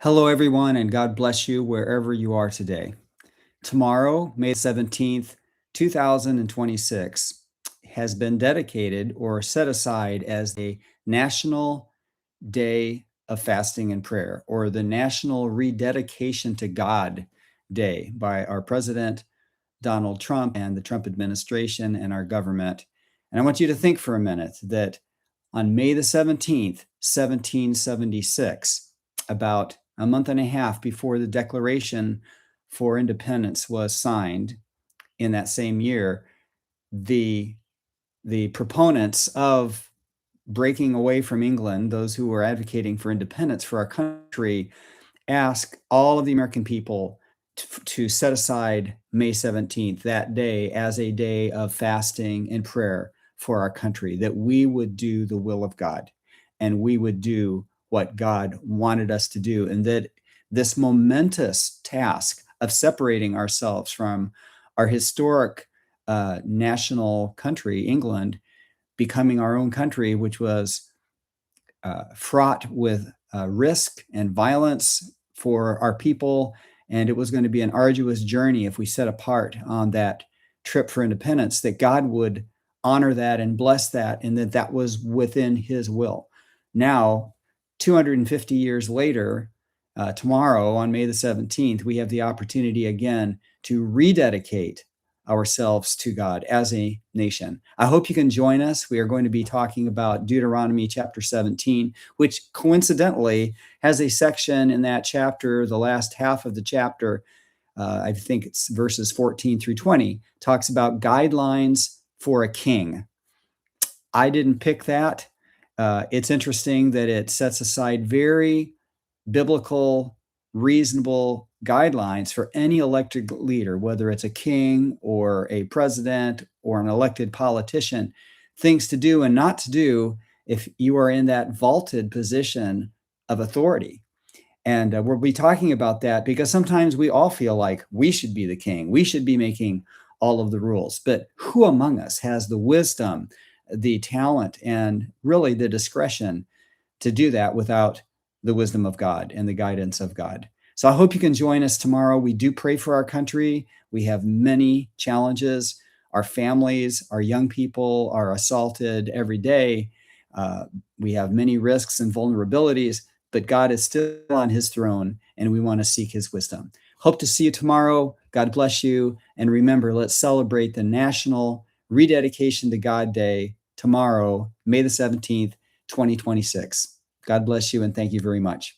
Hello, everyone, and God bless you wherever you are today. Tomorrow, May 17th, 2026, has been dedicated or set aside as a National Day of Fasting and Prayer, or the National Rededication to God Day by our President, Donald Trump, and the Trump administration and our government. And I want you to think for a minute that on May the 17th, 1776, about a month and a half before the Declaration for Independence was signed in that same year, the proponents of breaking away from England, those who were advocating for independence for our country, asked all of the American people to set aside May 17th, that day, as a day of fasting and prayer for our country, that we would do the will of God and we would do what God wanted us to do. And that this momentous task of separating ourselves from our historic national country, England, becoming our own country, which was fraught with risk and violence for our people. And it was going to be an arduous journey if we set apart on that trip for independence, that God would honor that and bless that, and that that was within his will. Now, 250 years later, tomorrow on May the 17th, we have the opportunity again to rededicate ourselves to God as a nation. I hope you can join us. We are going to be talking about Deuteronomy chapter 17, which coincidentally has a section in that chapter, the last half of the chapter, I think it's verses 14 through 20, talks about guidelines for a king. I didn't pick that. It's interesting that it sets aside very biblical, reasonable guidelines for any elected leader, whether it's a king or a president or an elected politician, things to do and not to do if you are in that vaulted position of authority. And we'll be talking about that because sometimes we all feel like we should be the king. We should be making all of the rules. But who among us has the wisdom, the talent, and really the discretion to do that without the wisdom of God and the guidance of God? So I hope you can join us tomorrow. We do pray for our country. We have many challenges. Our families, our young people are assaulted every day. We have many risks and vulnerabilities, but God is still on his throne, and we want to seek his wisdom. Hope to see you tomorrow. God bless you. And remember, let's celebrate the National Rededication to God Day tomorrow, May the 17th, 2026. God bless you, and thank you very much.